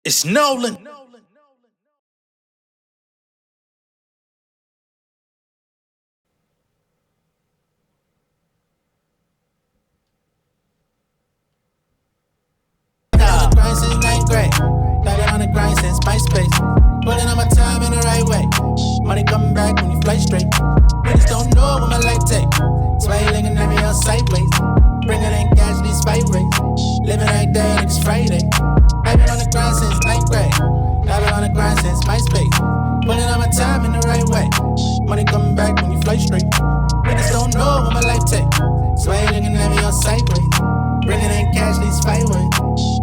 It's Nolan. On the grind since ninth grade. I've been on the grind since MySpace. Putting on my time in the right way. Money coming back when you fly straight. Niggas don't know what my life take. Sway linking at me on sideways. Bringing in cash these fight rates. Living like day like it's Friday. I've been on the grind since ninth grade. I've been on the grind since MySpace. Putting on my time in the right way. Money coming back when you fly straight. Niggas don't know what my life take. Sway linking at me on sideways. Bringing in cash these fight ways.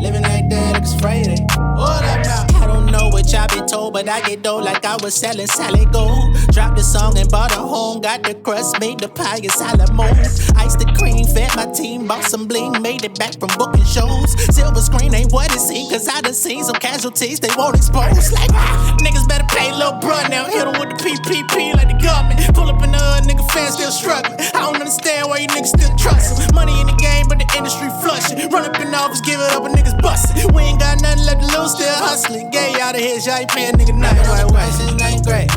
Living like that like it's Friday. What up now? I don't know what y'all been told, but I get dough like I was selling solid gold. Dropped the song and bought a home. Got the crust, made the pie in salad mold. Iced the cream, fed my team, bought some bling, made it back from booking shows. Silver screen ain't what it seemed, cause I done seen some casualties they won't expose. Like, niggas better pay lil' bruh now. Hit 'em with the PPP like the government. Pull up in the hood, nigga fans still struggling. I don't understand why you niggas still trust 'em. Money in the game, but the industry flushing. Run up in the office, give it up, and niggas bustin'. We ain't got nothing left to lose, still hustling. Gay out of here, y'all ain't paying nigga nothing. I've been on the grind since ninth grade.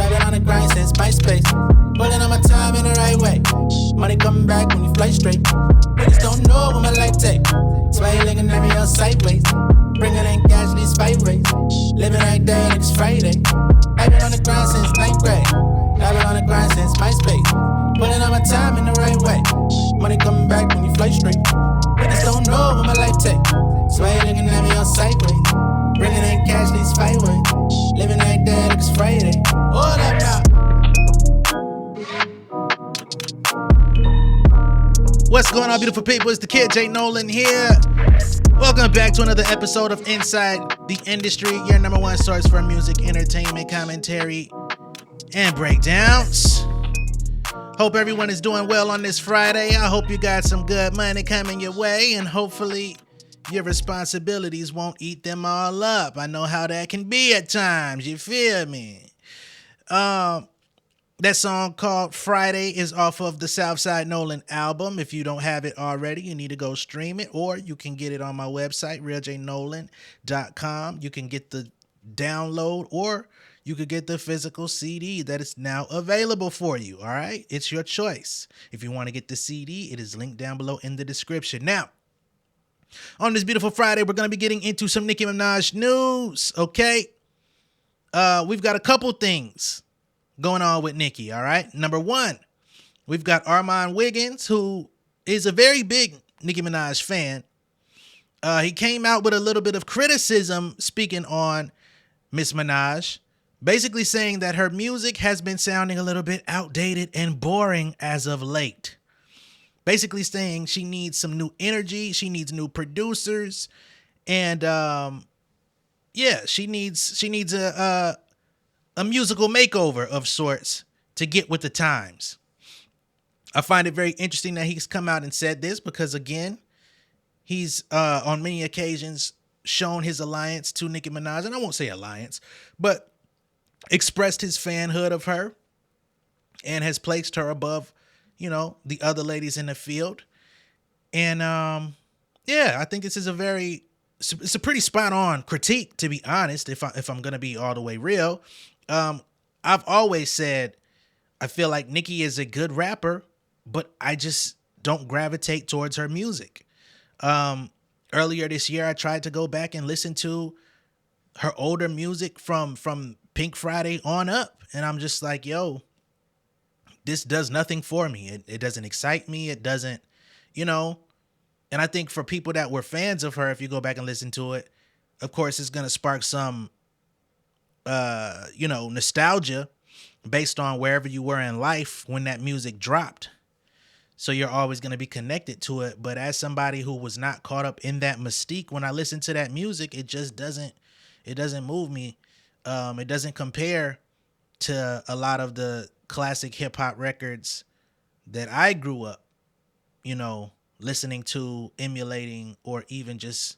I've been on the grind since MySpace. Pulling on my time in the right way. Money coming back when you fly straight. Niggas don't know what my life take. Sway linking at me on sideways. Bringing in cash these fight rates. Living like that like it's Friday. I've been on the grind since ninth grade. I've been on the grind since MySpace. Pulling on my time in the right way. Money coming back when you fly straight. Niggas don't know what my life take. Sway linking at me on sideways. Bringing in cash these fight ways. Living like that like it's Friday. What up now? What's going on, beautiful people? It's the kid J Nolan here. Welcome back to another episode of Inside the Industry, your number one source for music, entertainment, commentary, and breakdowns. Hope everyone is doing well on this Friday. I hope you got some good money coming your way, and hopefully your responsibilities won't eat them all up. I know how that can be at times. You feel me? That song called Friday is off of the Southside Nolan album. If you don't have it already, you need to go stream it, or you can get it on my website, realjnolan.com. You can get the download, or you could get the physical CD that is now available for you. All right, it's your choice. If you want to get the CD, it is linked down below in the description. Now, on this beautiful Friday, we're going to be getting into some Nicki Minaj news. Okay, we've got a couple things going on with Nicki. All right, number one, we've got Armon Wiggins, who is a very big Nicki Minaj fan. He came out with a little bit of criticism speaking on Miss Minaj, basically saying that her music has been sounding a little bit outdated and boring as of late. Basically saying she needs some new energy, she needs new producers, and she needs a musical makeover of sorts to get with the times. I find it very interesting that he's come out and said this because, again, he's on many occasions shown his alliance to Nicki Minaj, and I won't say alliance, but expressed his fanhood of her and has placed her above, the other ladies in the field. And I think this is it's a pretty spot on critique, to be honest, if I'm going to be all the way real. I've always said I feel like Nicki is a good rapper, but I just don't gravitate towards her music. Earlier this year, I tried to go back and listen to her older music from Pink Friday on up, and I'm just like, yo, this does nothing for me. It doesn't excite me. It doesn't, and I think for people that were fans of her, if you go back and listen to it, of course, it's going to spark some nostalgia based on wherever you were in life when that music dropped. So you're always going to be connected to it. But as somebody who was not caught up in that mystique, when I listen to that music, it just doesn't move me. It doesn't compare to a lot of the classic hip hop records that I grew up, listening to, emulating, or even just,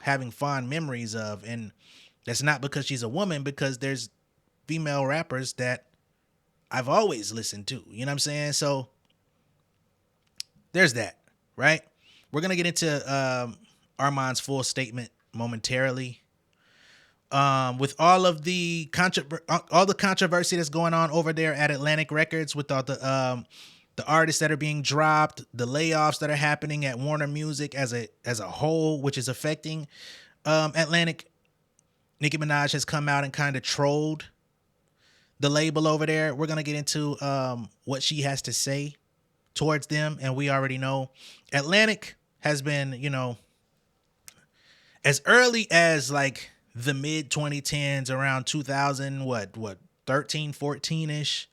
having fond memories of. And that's not because she's a woman, because there's female rappers that I've always listened to. You know what I'm saying? So there's that, right? We're going to get into Armon's full statement momentarily. With all of all the controversy that's going on over there at Atlantic Records, with all the artists that are being dropped, the layoffs that are happening at Warner Music as a whole, which is affecting Atlantic. Nicki Minaj has come out and kind of trolled the label over there. We're gonna get into what she has to say towards them, and we already know Atlantic has been, as early as like the mid 2010s, around 2000, what 13, 14ish.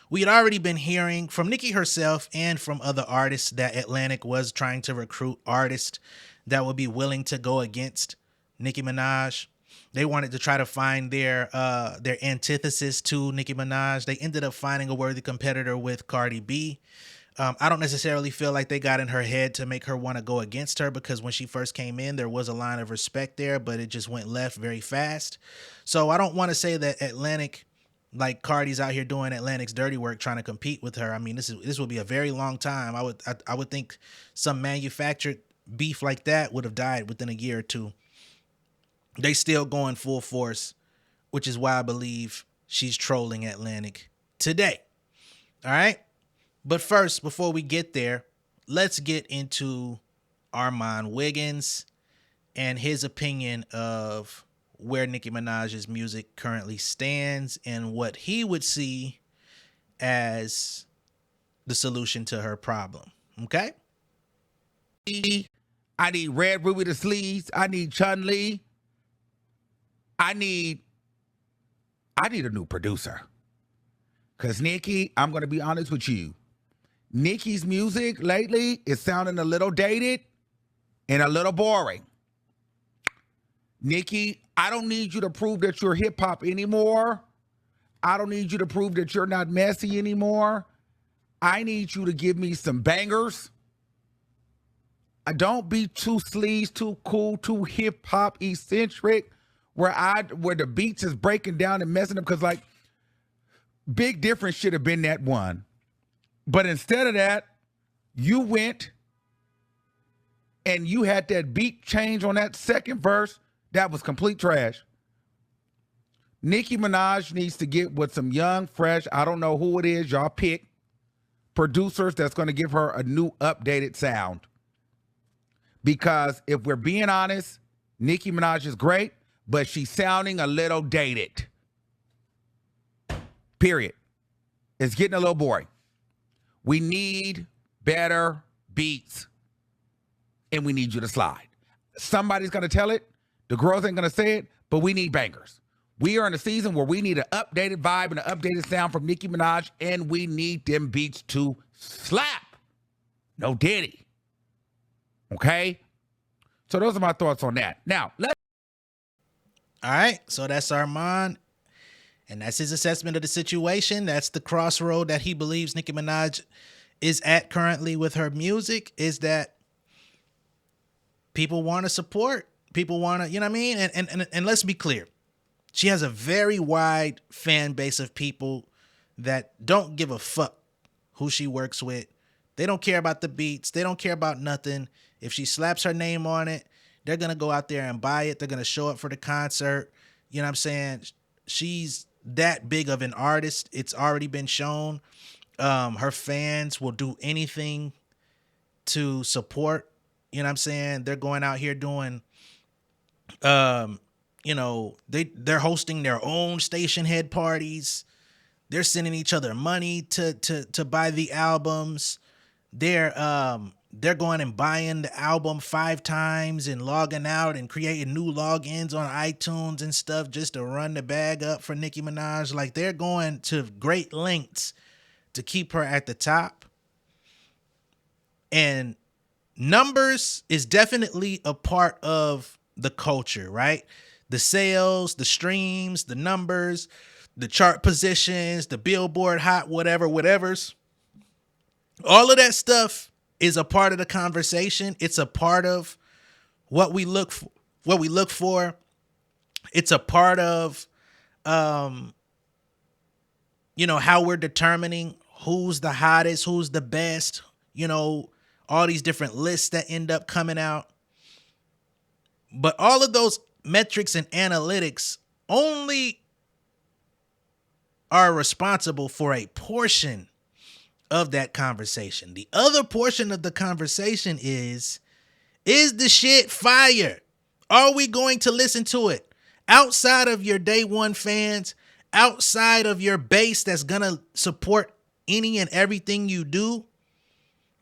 We had already been hearing from Nicki herself and from other artists that Atlantic was trying to recruit artists that would be willing to go against Nicki Minaj. They wanted to try to find their antithesis to Nicki Minaj. They ended up finding a worthy competitor with Cardi B. I don't necessarily feel like they got in her head to make her want to go against her, because when she first came in, there was a line of respect there, but it just went left very fast. So I don't want to say that Atlantic, like Cardi's out here doing Atlantic's dirty work trying to compete with her. I mean, this would be a very long time. I would think some manufactured beef like that would have died within a year or two. They still going full force, which is why I believe she's trolling Atlantic today. All right. But first, before we get there, let's get into Armon Wiggins and his opinion of where Nicki Minaj's music currently stands and what he would see as the solution to her problem. Okay? I need Red Ruby the Sleeves. I need Chun-Li. I need a new producer. Because Nicki, I'm going to be honest with you. Nicki's music lately is sounding a little dated and a little boring. Nicki, I don't need you to prove that you're hip hop anymore. I don't need you to prove that you're not messy anymore. I need you to give me some bangers. Don't be too sleaze, too cool, too hip hop eccentric, where the beats is breaking down and messing up. Because like, Big Difference should have been that one. But instead of that, you went and you had that beat change on that second verse. That was complete trash. Nicki Minaj needs to get with some young, fresh, I don't know who it is, y'all pick, producers that's going to give her a new updated sound. Because if we're being honest, Nicki Minaj is great, but she's sounding a little dated. Period. It's getting a little boring. We need better beats, and we need you to slide. Somebody's going to tell it. The girls ain't going to say it, but we need bangers. We are in a season where we need an updated vibe and an updated sound from Nicki Minaj, and we need them beats to slap. No Diddy. Okay? So those are my thoughts on that. Now, All right, so that's Armon, and that's his assessment of the situation. That's the crossroad that he believes Nicki Minaj is at currently with her music, is that people want to support. People want to, you know what I mean? And let's be clear. She has a very wide fan base of people that don't give a fuck who she works with. They don't care about the beats. They don't care about nothing. If she slaps her name on it, they're going to go out there and buy it. They're going to show up for the concert. You know what I'm saying? She's that big of an artist. It's already been shown. Her fans will do anything to support. You know what I'm saying? They're going out here doing, they're hosting their own station head parties. They're sending each other money to buy the albums. They're going and buying the album 5 times and logging out and creating new logins on iTunes and stuff just to run the bag up for Nicki Minaj. Like, they're going to great lengths to keep her at the top. And numbers is definitely a part of the culture, right? The sales, the streams, the numbers, the chart positions, the Billboard hot whatever's. All of that stuff is a part of the conversation. It's a part of what we look for. It's a part of how we're determining who's the hottest, who's the best, all these different lists that end up coming out. But all of those metrics and analytics only are responsible for a portion of that conversation. The other portion of the conversation is the shit fire? Are we going to listen to it? Outside of your day one fans, outside of your base that's gonna support any and everything you do,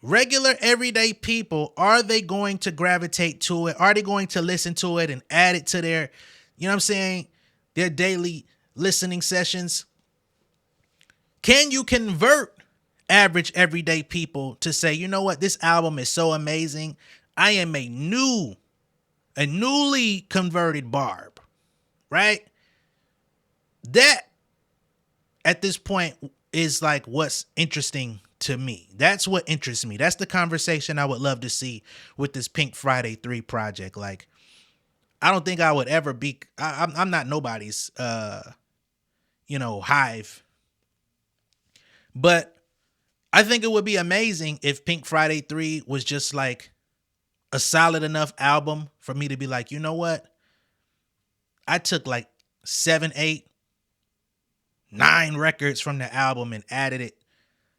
regular everyday people, are they going to gravitate to it? Are they going to listen to it and add it to their, you know what I'm saying, their daily listening sessions? Can you convert average everyday people to say, you know what, this album is so amazing, I am a newly converted Barb, right? That at this point is like what's interesting to me. That's what interests me. That's the conversation I would love to see with this Pink Friday 3 project. Like, I don't think I would ever be, I'm not nobody's, hive. But I think it would be amazing if Pink Friday 3 was just like a solid enough album for me to be like, you know what? I took like 7, 8, 9 records from the album and added it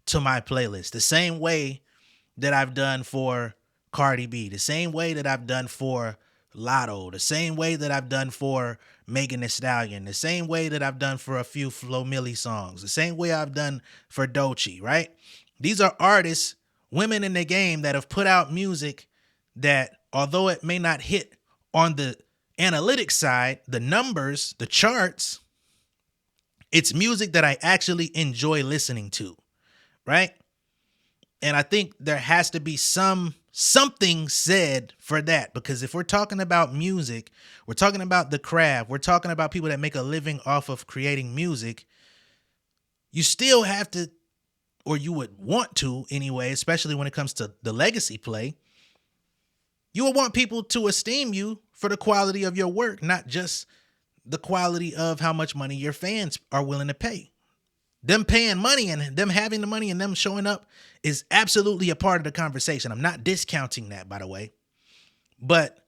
to my playlist. The same way that I've done for Cardi B, the same way that I've done for Lotto, the same way that I've done for Megan Thee Stallion, the same way that I've done for a few Flo Milli songs, the same way I've done for Doechii, right? These are artists, women in the game that have put out music that, although it may not hit on the analytics side, the numbers, the charts, it's music that I actually enjoy listening to, right? And I think there has to be something said for that, because if we're talking about music, we're talking about the craft, we're talking about people that make a living off of creating music, you still have to, or you would want to anyway, especially when it comes to the legacy play, you would want people to esteem you for the quality of your work, not just the quality of how much money your fans are willing to pay. Them paying money and them having the money and them showing up is absolutely a part of the conversation. I'm not discounting that, by the way, but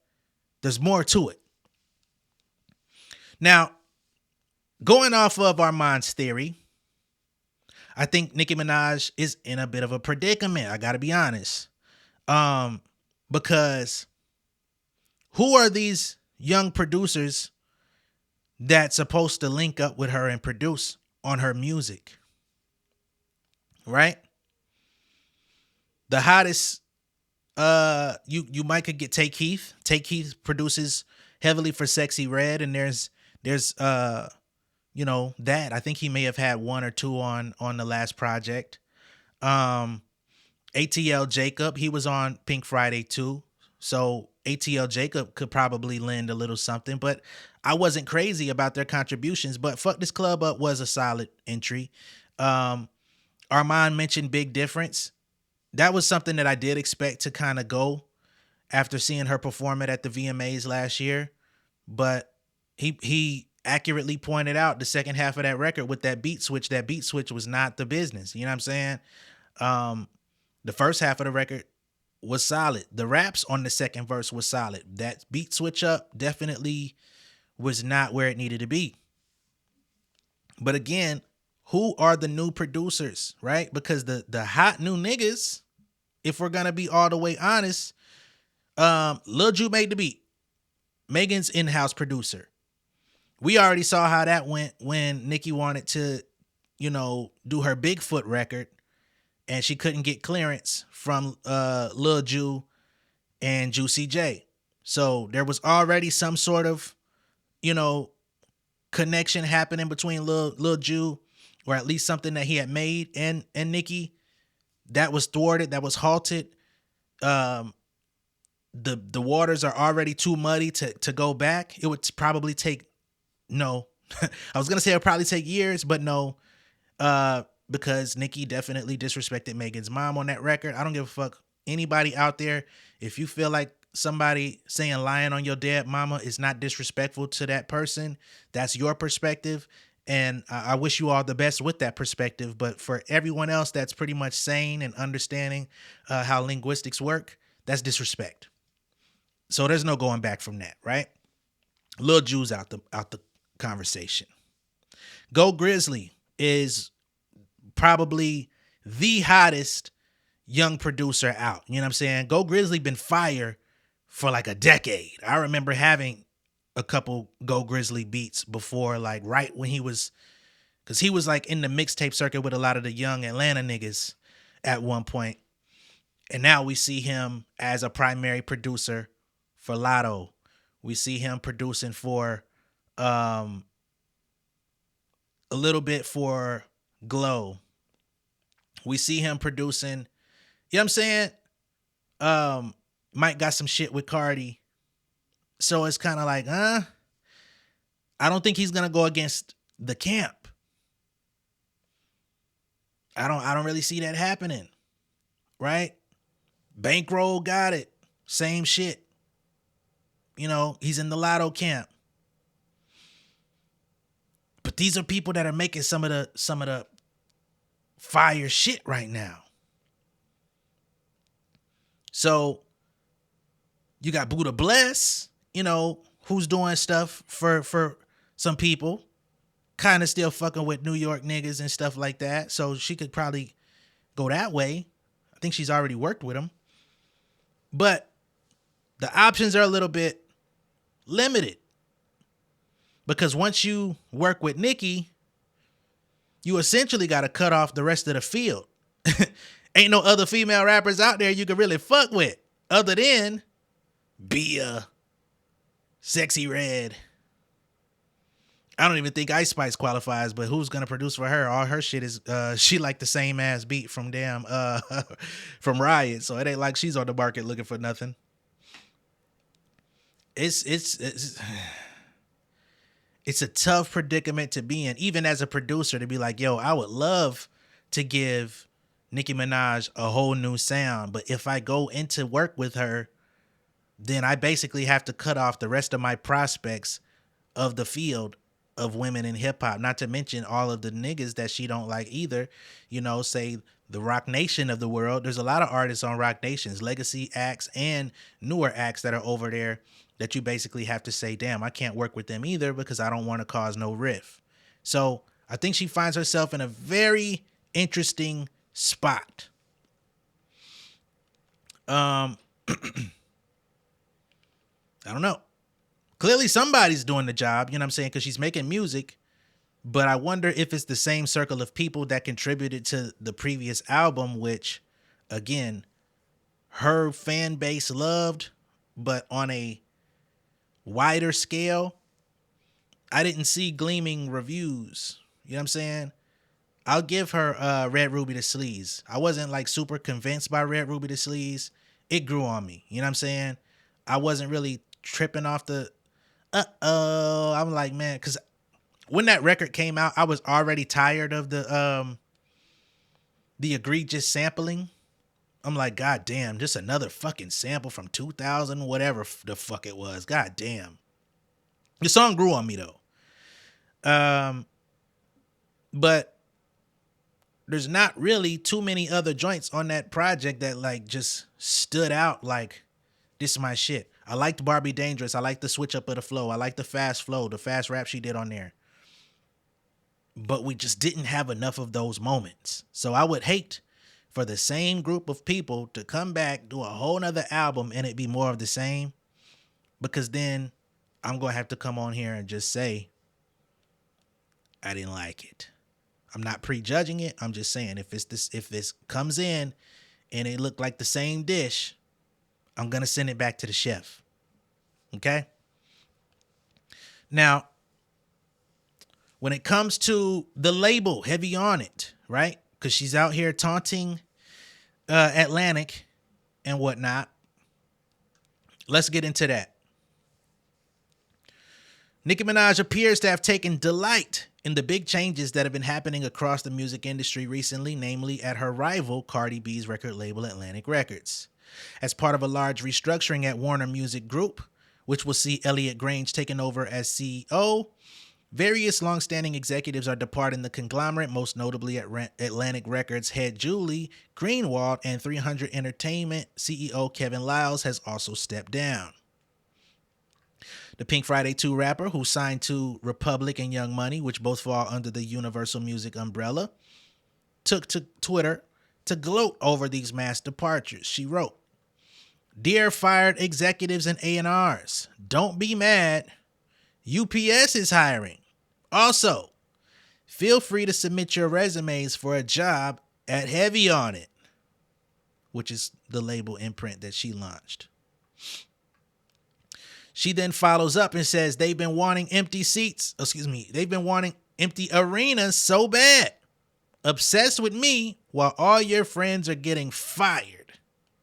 there's more to it. Now, going off of Armon's theory, I think Nicki Minaj is in a bit of a predicament. I got to be honest. Because who are these young producers that's supposed to link up with her and produce on her music? Right? The hottest, you might could get Take Keith. Take Keith produces heavily for Sexy Red, and there's that. I think he may have had 1 or 2 on the last project. ATL Jacob, he was on Pink Friday too. So ATL Jacob could probably lend a little something, but I wasn't crazy about their contributions. But Fuck This Club Up was a solid entry. Armon mentioned Big Difference. That was something that I did expect to kind of go after seeing her perform it at the VMAs last year. But he accurately pointed out the second half of that record with that beat switch was not the business. You know what I'm saying? The first half of the record was solid. The raps on the second verse was solid. That beat switch up definitely was not where it needed to be. But again, who are the new producers, right? Because the hot new niggas, if we're gonna be all the way honest, Lil Ju made the beat. Megan's in-house producer. We already saw how that went when Nicki wanted to, do her Bigfoot record, and she couldn't get clearance from Lil Ju and Juicy J. So there was already some sort of, connection happening between Lil Ju, or at least something that he had made, and Nicki. That was thwarted, that was halted. The waters are already too muddy to go back. It would probably take, I was going to say it would probably take years, but no, because Nicki definitely disrespected Megan's mom on that record. I don't give a fuck anybody out there. If you feel like somebody saying lying on your dead mama is not disrespectful to that person, that's your perspective. And I wish you all the best with that perspective. But for everyone else that's pretty much sane and understanding how linguistics work, that's disrespect. So there's no going back from that, right? Lil Juice out the conversation. Go Grizzly is probably the hottest young producer out. You know what I'm saying? Go Grizzly been fire for like a decade. I remember having a couple Go Grizzly beats before, like right when he was, because he was like in the mixtape circuit with a lot of the young Atlanta niggas at one point. And now we see him as a primary producer for Lotto. We see him producing for a little bit for Glow. We see him producing, you know what I'm saying? Mike got some shit with Cardi. So it's kind of like, I don't think he's gonna go against the camp. I don't really see that happening. Right? Bankroll got it. Same shit. You know, he's in the Lotto camp. But these are people that are making some of the fire shit right now. So you got Buddha Bless, you know, who's doing stuff for some people, kind of still fucking with New York niggas and stuff like that. So she could probably go that way. I think she's already worked with him. But the options are a little bit limited. Because once you work with Nicki, you essentially got to cut off the rest of the field. Ain't no other female rappers out there you can really fuck with other than Bia, Sexy Red. I don't even think Ice Spice qualifies, but who's gonna produce for her? All her shit is she like the same ass beat from from Riot, so it ain't like she's on the market looking for nothing. It's a tough predicament to be in, even as a producer, to be like, yo, I would love to give Nicki Minaj a whole new sound, but if I go into work with her, then I basically have to cut off the rest of my prospects of the field of women in hip hop, not to mention all of the niggas that she don't like either. You know, say the Rock Nation of the world. There's a lot of artists on Rock Nation's legacy acts and newer acts that are over there that you basically have to say, damn, I can't work with them either because I don't want to cause no riff. So I think she finds herself in a very interesting spot. I don't know. Clearly somebody's doing the job, you know what I'm saying? Because she's making music, but I wonder if it's the same circle of people that contributed to the previous album, which, again, her fan base loved, but on a wider scale, I didn't see gleaming reviews. You know what I'm saying? I'll give her Red Ruby the Sleaze. I wasn't like super convinced by Red Ruby the Sleaze. It grew on me. You know what I'm saying? I wasn't really tripping off the I'm like, man, because when that record came out, I was already tired of the egregious sampling. I'm like, God damn, just another fucking sample from 2000, whatever the fuck it was. God damn. The song grew on me though. But there's not really too many other joints on that project that like just stood out like, this is my shit. I liked Barbie Dangerous. I liked the switch up of the flow. I liked the fast flow, the fast rap she did on there. But we just didn't have enough of those moments. So I would hate for the same group of people to come back, do a whole nother album, and it be more of the same. Because then I'm going to have to come on here and just say, I didn't like it. I'm not prejudging it. I'm just saying if this comes in and it looked like the same dish, I'm going to send it back to the chef. Okay? Now, when it comes to the label, heavy on it, right? Because she's out here taunting Atlantic and whatnot. Let's get into that. Nicki Minaj appears to have taken delight in the big changes that have been happening across the music industry recently, namely at her rival Cardi B's record label Atlantic Records. As part of a large restructuring at Warner Music Group, which will see Elliot Grange taking over as CEO, various longstanding executives are departing the conglomerate, most notably at Atlantic Records head Julie Greenwald, and 300 Entertainment CEO Kevin Liles has also stepped down. The Pink Friday 2 rapper, who signed to Republic and Young Money, which both fall under the Universal Music umbrella, took to Twitter to gloat over these mass departures. She wrote, "Dear fired executives and A&Rs, don't be mad. UPS is hiring. Also, feel free to submit your resumes for a job at Heavy On It," which is the label imprint that she launched. She then follows up and says they've been wanting empty arenas so bad. Obsessed with me while all your friends are getting fired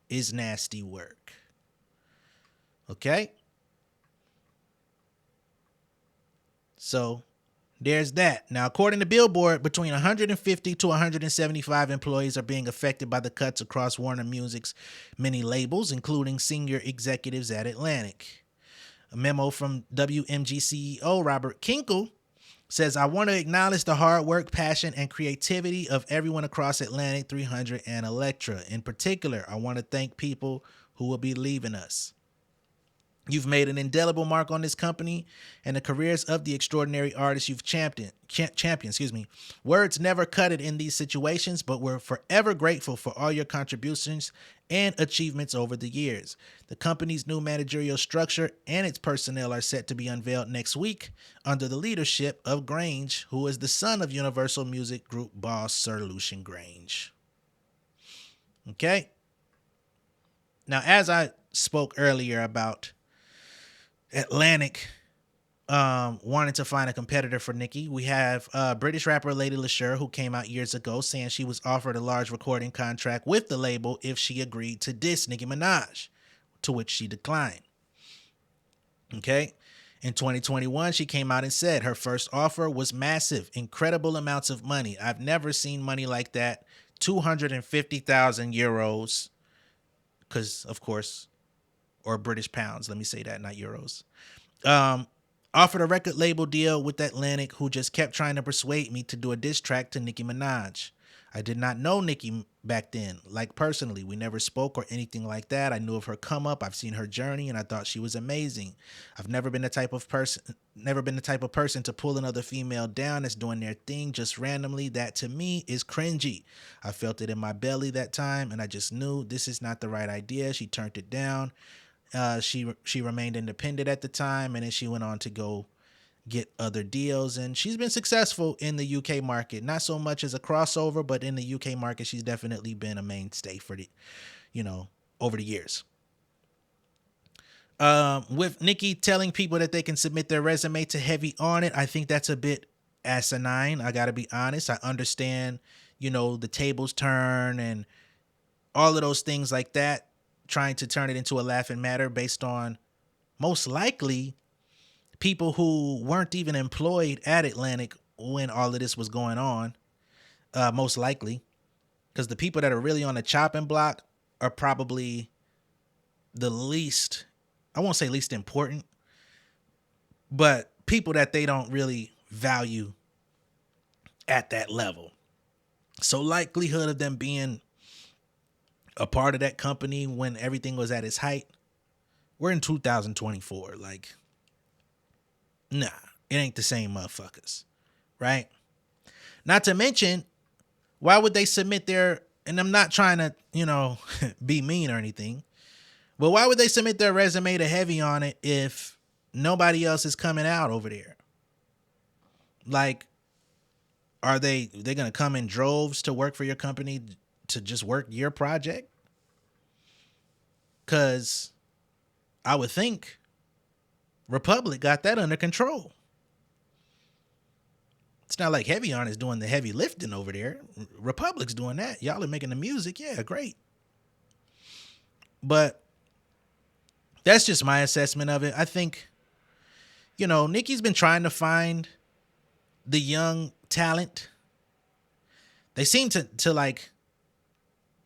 is nasty work. Okay? So there's that. Now, according to Billboard, between 150 to 175 employees are being affected by the cuts across Warner Music's many labels, including senior executives at Atlantic. A memo from WMG CEO Robert Kinkle says, "I want to acknowledge the hard work, passion, and creativity of everyone across Atlantic 300 and Elektra. In particular, I want to thank people who will be leaving us. You've made an indelible mark on this company and the careers of the extraordinary artists you've championed. Words never cut it in these situations, but we're forever grateful for all your contributions and achievements over the years. The company's new managerial structure and its personnel are set to be unveiled next week under the leadership of Grange, who is the son of Universal Music Group boss Sir Lucian Grange." Okay. Now, as I spoke earlier about Atlantic wanting to find a competitor for Nicki, we have British rapper Lady LaSure, who came out years ago saying she was offered a large recording contract with the label if she agreed to diss Nicki Minaj, to which she declined. Okay. In 2021, she came out and said her first offer was massive, incredible amounts of money. I've never seen money like that. 250,000 euros, because, of course, or British pounds. Let me say that, not euros. Offered a record label deal with Atlantic, who just kept trying to persuade me to do a diss track to Nicki Minaj. I did not know Nicki back then, like personally. We never spoke or anything like that. I knew of her come up. I've seen her journey, and I thought she was amazing. I've never been the type of person to pull another female down that's doing their thing just randomly. That to me is cringy. I felt it in my belly that time, and I just knew this is not the right idea. She turned it down. She remained independent at the time, and then she went on to go get other deals, and she's been successful in the UK market. Not so much as a crossover, but in the UK market, she's definitely been a mainstay for the, over the years. With Nicki telling people that they can submit their resume to Heavy On It, I think that's a bit asinine. I gotta be honest. I understand, the tables turn and all of those things like that, trying to turn it into a laughing matter based on most likely people who weren't even employed at Atlantic when all of this was going on, most likely, because the people that are really on the chopping block are probably the least, I won't say least important, but people that they don't really value at that level. So likelihood of them being a part of that company when everything was at its height, we're in 2024, like, nah, it ain't the same motherfuckers, right? Not to mention, why would they submit their, and I'm not trying to, be mean or anything, but why would they submit their resume to Heavy On It if nobody else is coming out over there? Like, are they going to come in droves to work for your company to just work your project? Because I would think Republic got that under control. It's not like Heavy On is doing the heavy lifting over there. Republic's doing that. Y'all are making the music. Yeah, great. But that's just my assessment of it. I think, Nicki's been trying to find the young talent. They seem to like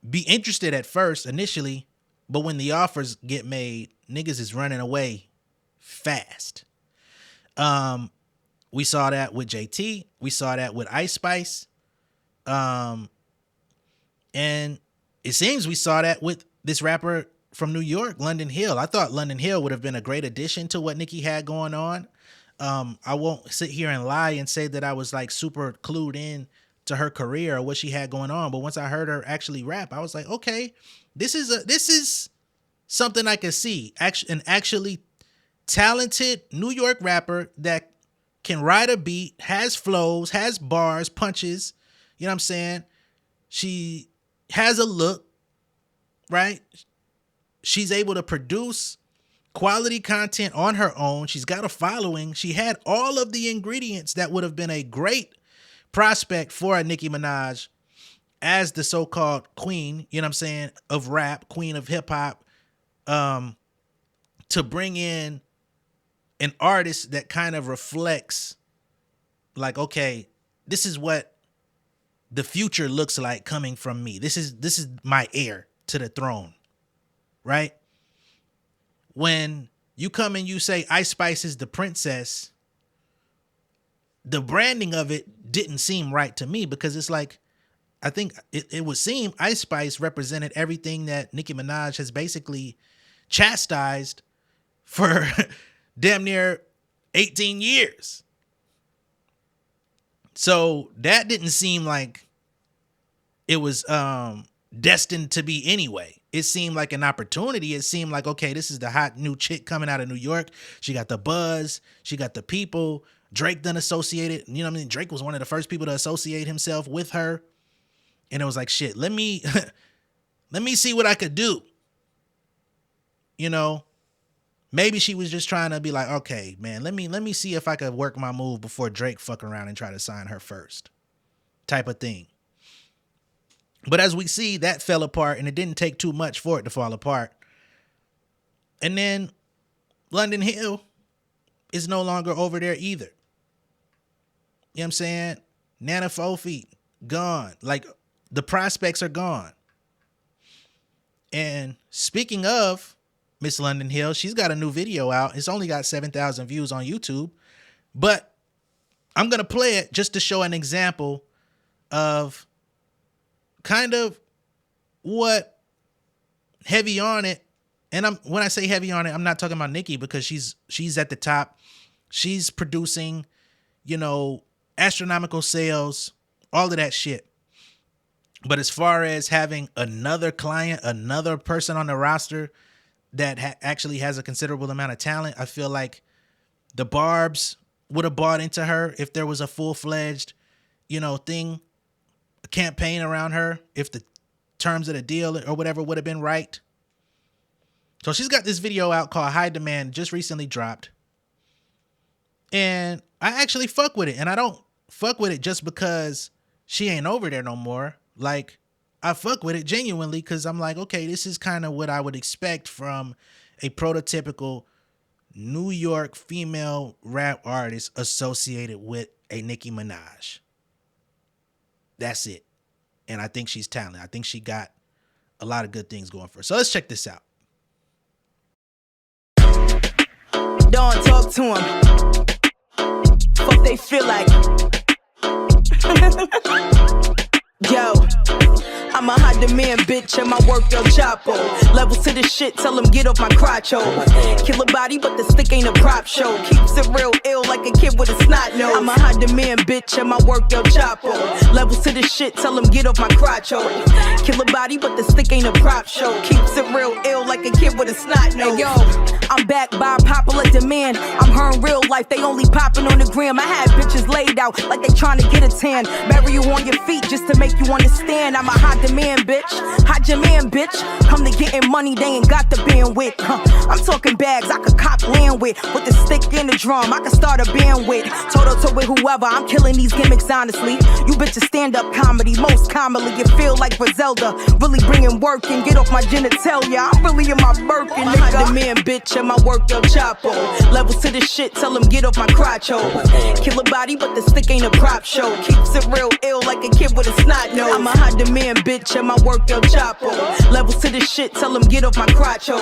be interested at first initially, but when the offers get made, niggas is running away fast. We saw that with JT. We saw that with Ice Spice. And it seems we saw that with this rapper from New York, London Hill. I thought London Hill would have been a great addition to what Nicki had going on. I won't sit here and lie and say that I was like super clued in to her career or what she had going on. But once I heard her actually rap, I was like, okay, this is something I can see. An actually talented New York rapper that can ride a beat, has flows, has bars, punches. You know what I'm saying? She has a look, right? She's able to produce quality content on her own. She's got a following. She had all of the ingredients that would have been a great prospect for a Nicki Minaj as the so-called queen, you know what I'm saying, of rap, queen of hip hop, to bring in an artist that kind of reflects like, okay, this is what the future looks like coming from me. This is my heir to the throne, right? When you come and you say Ice Spice is the princess, the branding of it didn't seem right to me, because it's like, I think it would seem Ice Spice represented everything that Nicki Minaj has basically chastised for damn near 18 years. So that didn't seem like it was destined to be anyway. It seemed like an opportunity. It seemed like, okay, this is the hot new chick coming out of New York. She got the buzz. She got the people. Drake done associated. You know what I mean? Drake was one of the first people to associate himself with her. And it was like, shit, let me see what I could do. You know, maybe she was just trying to be like, okay, man, let me see if I could work my move before Drake fuck around and try to sign her first, type of thing. But as we see, that fell apart, and it didn't take too much for it to fall apart. And then London Hill is no longer over there either. You know what I'm saying? Nana Fofi, gone. Like, the prospects are gone. And speaking of Miss London Hill, she's got a new video out. It's only got 7,000 views on YouTube. But I'm going to play it just to show an example of kind of what heavy on it. And when I say heavy on it, I'm not talking about Nicki, because she's at the top. She's producing, you know, astronomical sales, all of that shit. But as far as having another client, another person on the roster that actually has a considerable amount of talent, I feel like the Barbs would have bought into her if there was a full-fledged, you know, thing, a campaign around her, if the terms of the deal or whatever would have been right. So she's got this video out called High Demand, just recently dropped. And I actually fuck with it. And I don't fuck with it just because she ain't over there no more. Like, I fuck with it genuinely because I'm like, okay, this is kind of what I would expect from a prototypical New York female rap artist associated with a Nicki Minaj. That's it. And I think she's talented. I think she got a lot of good things going for her. So let's check this out. Don't talk to him. Fuck they feel like. Yo, I'm a hot demand bitch and my work El Chapo. Levels to the shit, tell them get off my crotch hole. Kill a body, but the stick ain't a prop show. Keeps it real ill like a kid with a snot nose. I'm a hot demand bitch and my work El Chapo. Levels to the shit, tell them get off my crotch hole. Kill a body, but the stick ain't a prop show. Keeps it real ill like a kid with a snot nose. Hey, yo, I'm back by popular demand. I'm her in real life, they only popping on the gram. I had bitches laid out like they trying to get a tan. Bury you on your feet just to make you understand. I'm a hot demand bitch, hot demand bitch. Come to getting money, they ain't got the bandwidth. I'm talking bags I could cop land with the stick and the drum, I could start a band with. Toe-to-toe with whoever, I'm killing these gimmicks honestly. You bitches stand-up comedy, most commonly you feel like Griselda. Really bringing work and get off my genitalia. I'm really in my Birkin, nigga. Hot demand bitch and my work El Chapo. Levels to the shit, tell them get off my crotch hole. Kill a body, but the stick ain't a prop show. Keeps it real ill like a kid with a snot nose. I'm a hot demand bitch bitch, and my work El Chapo. Levels to the shit, tell him get off my crotch, ho.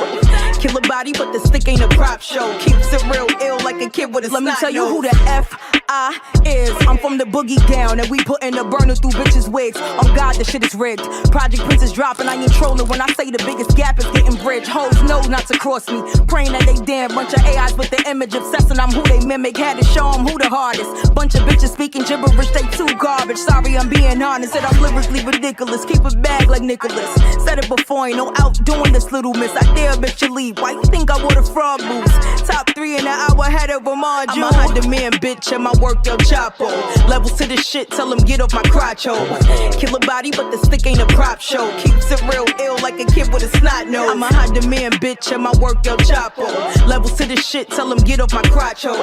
Kill a body, but the stick ain't a prop show. Keeps it real ill like a kid with a snot. Let me tell you who the F.I. is. I'm from the boogie down, and we putting the burner through bitches' wigs. Oh God, the shit is rigged. Project Princess dropping, I ain't trolling when I say the biggest gap is getting bridged. Hoes know not to cross me, praying that they damn bunch of AIs with the image obsessing. I'm who they mimic, had to show them who the hardest. Bunch of bitches speaking gibberish, they too garbage. Sorry, I'm being honest, said I'm lyrically ridiculous. Keep it bag like Nicholas. Said it before, ain't no outdoing this little miss. I dare bitch you leave. Why you think I wore the frog boots? Top 3 in the hour ahead of Armon. I'm a hot demand bitch and my work El Chapo. Levels to the shit, tell him get off my crotch, ho. Kill a body, but the stick ain't a prop show. Keeps it real ill like a kid with a snot nose. I'm a hot demand bitch and my work El Chapo. Levels to the shit, tell him get off my crotch, ho.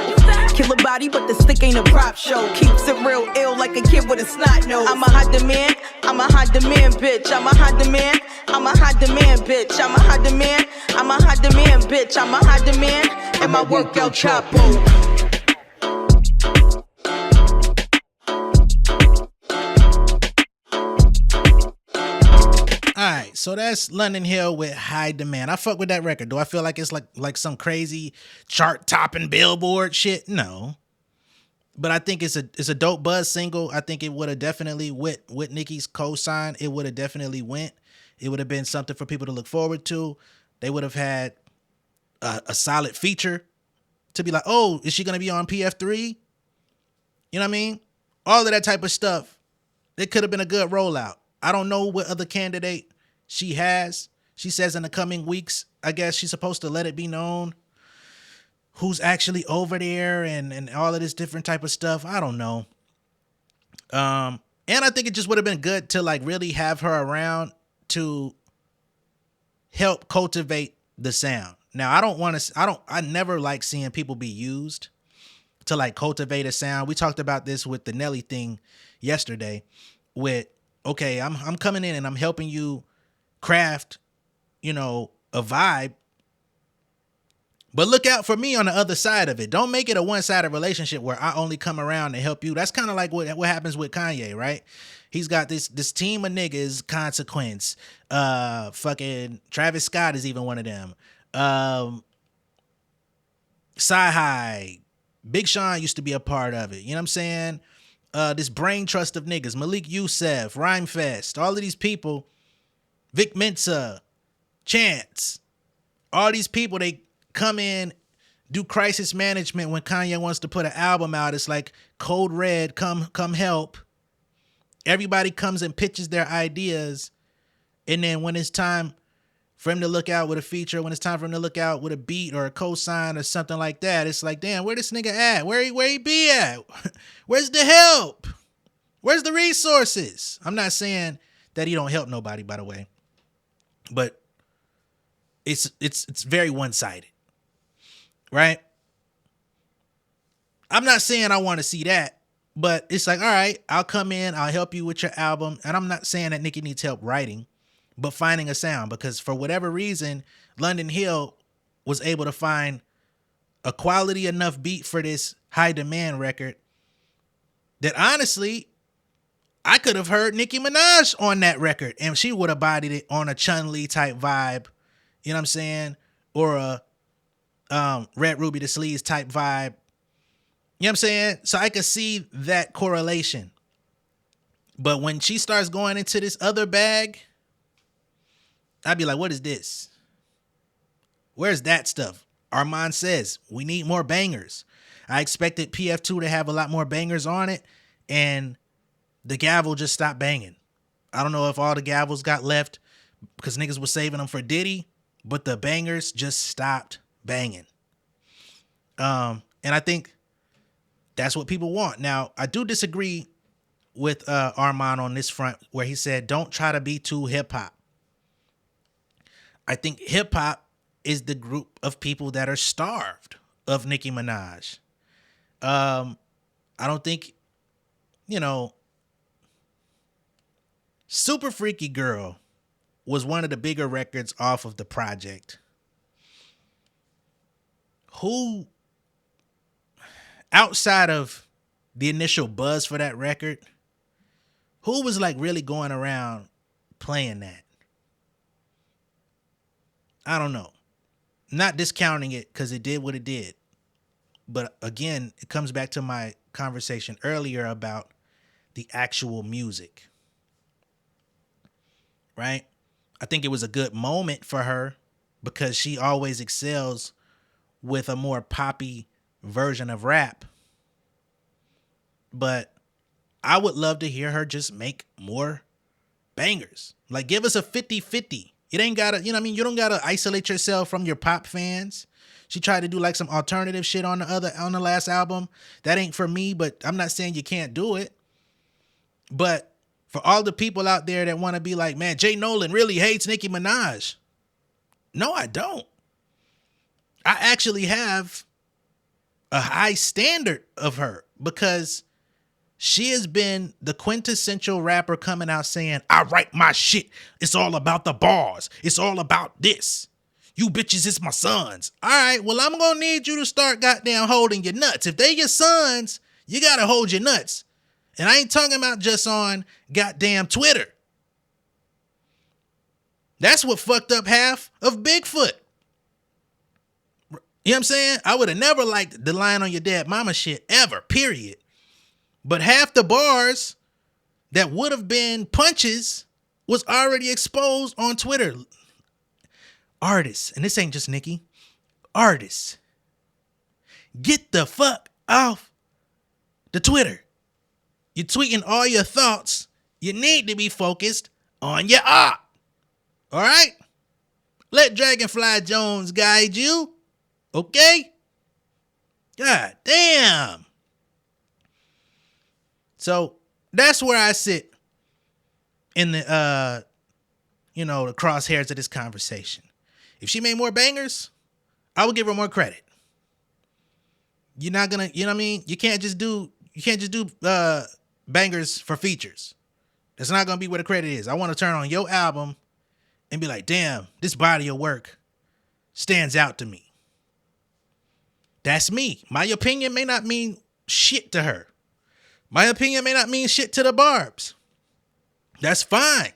Kill a body, but the stick ain't a prop show. Keeps it real ill like a kid with a snot nose. I'm a hot demand, I'm a hot demand bitch. I'm a hot demand, I'm a hot demand bitch. I'm a hot demand, I'm a hot demand bitch. I'm a hot demand, and my work El Chapo. Alright, so that's London Hill with High Demand. I fuck with that record. Do I feel like it's like some crazy chart topping Billboard shit? No. But I think it's a dope buzz single. I think it would have definitely with Nicki's co-sign, it would have definitely went. It would have been something for people to look forward to. They would have had a solid feature to be like, oh, is she gonna be on PF3? You know what I mean? All of that type of stuff. It could have been a good rollout. I don't know what other candidate she has. She says in the coming weeks, I guess she's supposed to let it be known who's actually over there and all of this different type of stuff. I don't know. And I think it just would have been good to like really have her around to help cultivate the sound. Now, I never like seeing people be used to like cultivate a sound. We talked about this with the Nelly thing yesterday with, okay, I'm coming in and I'm helping you craft, a vibe. But look out for me on the other side of it. Don't make it a one-sided relationship where I only come around to help you. That's kind of like what happens with Kanye, right? He's got this team of niggas, Consequence. Fucking Travis Scott is even one of them. Sci-Hi. Big Sean used to be a part of it. You know what I'm saying? This brain trust of niggas. Malik Youssef, Rhymefest. All of these people. Vic Mensa. Chance. All these people, they come in, do crisis management when Kanye wants to put an album out. It's like Code Red, come help. Everybody comes and pitches their ideas. And then when it's time for him to look out with a feature, when it's time for him to look out with a beat or a cosign or something like that, it's like, damn, where this nigga at? Where he be at? Where's the help? Where's the resources? I'm not saying that he don't help nobody, by the way. But it's very one-sided. Right? I'm not saying I want to see that, but it's like, all right, I'll come in, I'll help you with your album. And I'm not saying that Nicki needs help writing, but finding a sound, because for whatever reason, London Hill was able to find a quality enough beat for this High Demand record that honestly, I could have heard Nicki Minaj on that record and she would have bodied it on a Chun-Li type vibe. You know what I'm saying? Or a Red Ruby the Sleeves type vibe. You know what I'm saying? So I could see that correlation. But when she starts going into this other bag, I'd be like, what is this? Where's that stuff? Armon says, we need more bangers. I expected PF2 to have a lot more bangers on it, and the gavel just stopped banging. I don't know if all the gavels got left because niggas was saving them for Diddy, but the bangers just stopped banging. And I think that's what people want. Now, I do disagree with Armon on this front where he said, don't try to be too hip hop. I think hip hop is the group of people that are starved of Nicki Minaj. I don't think, Super Freaky Girl was one of the bigger records off of the project. Who, outside of the initial buzz for that record, who was like really going around playing that. I don't know. Not discounting it because it did what it did. But again, it comes back to my conversation earlier about the actual music. Right? I think it was a good moment for her because she always excels with a more poppy version of rap. But I would love to hear her just make more bangers. Like, give us a 50-50. It ain't gotta, you know what I mean? You don't gotta isolate yourself from your pop fans. She tried to do like some alternative shit on the last album. That ain't for me, but I'm not saying you can't do it. But for all the people out there that want to be like, man, J Nolan really hates Nicki Minaj. No, I don't. I actually have a high standard of her because she has been the quintessential rapper coming out saying, I write my shit. It's all about the bars. It's all about this. You bitches is my sons. All right, well, I'm going to need you to start goddamn holding your nuts. If they your sons, you got to hold your nuts. And I ain't talking about just on goddamn Twitter. That's what fucked up half of Bigfoot. You know what I'm saying? I would have never liked the line on your dead mama shit ever, period. But half the bars that would have been punches was already exposed on Twitter. Artists, and this ain't just Nicki, artists, get the fuck off the Twitter. You're tweeting all your thoughts. You need to be focused on your art. All right? Let Dragonfly Jones guide you. Okay? God damn. So that's where I sit in the, the crosshairs of this conversation. If she made more bangers, I would give her more credit. You're not gonna, you know what I mean? You can't just do bangers for features. That's not gonna be where the credit is. I want to turn on your album and be like, damn, this body of work stands out to me. That's me. My opinion may not mean shit to her. My opinion may not mean shit to the Barbs. That's fine.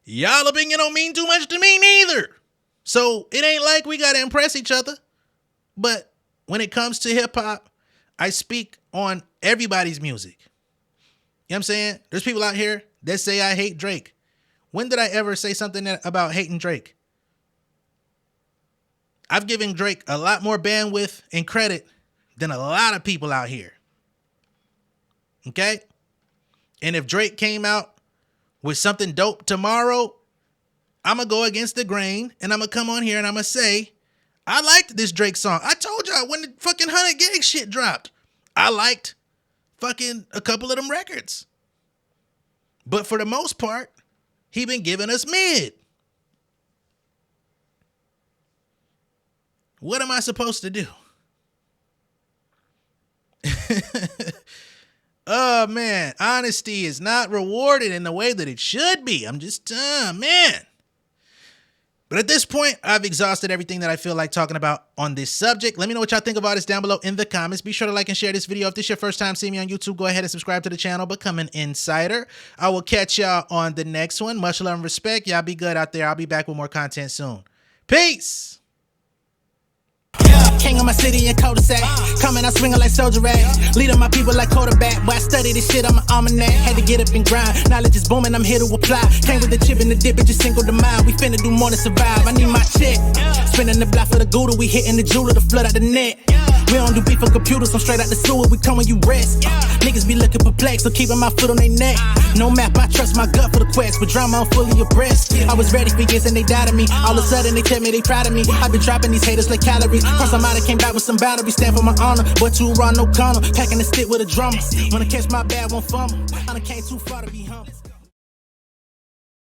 Y'all opinion don't mean too much to me neither. So it ain't like we got to impress each other. But when it comes to hip hop, I speak on everybody's music. You know what I'm saying? There's people out here that say I hate Drake. When did I ever say something about hating Drake? I've given Drake a lot more bandwidth and credit than a lot of people out here. Okay? And if Drake came out with something dope tomorrow, I'm going to go against the grain and I'm going to come on here and I'm going to say, I liked this Drake song. I told y'all when the fucking 100 gig shit dropped, I liked fucking a couple of them records. But for the most part, he been giving us mid. What am I supposed to do? Oh, man. Honesty is not rewarded in the way that it should be. I'm just, man. But at this point, I've exhausted everything that I feel like talking about on this subject. Let me know what y'all think about us down below in the comments. Be sure to like and share this video. If this is your first time seeing me on YouTube, go ahead and subscribe to the channel. Become an insider. I will catch y'all on the next one. Much love and respect. Y'all be good out there. I'll be back with more content soon. Peace. King of my city and cul-de-sac. Coming out swinging like soldier rag. Leading my people like quarterback. Boy, I study this shit, I'm an almanac. Had to get up and grind. Knowledge is booming, I'm here to apply. Came with the chip and the dip, it just single the mile. We finna do more than survive. I need my check. Spinning the block for the Gouda. We hitting the jeweler to flood out the net. We don't do beef on computers, I'm straight out the sewer. We come when you rest. Niggas be looking perplexed, so keeping my foot on their neck. No map, I trust my gut for the quest. With drama, I'm fully abreast. I was ready for years and they doubted me. All of a sudden they tell me they proud of me. I been dropping these haters like calories. Cross them out, I came back with some battery. Stand for my honor, but too raw, no corner. Packing the stick with a drummer. Wanna catch my bad, won't fumble. I done came too far to be humble.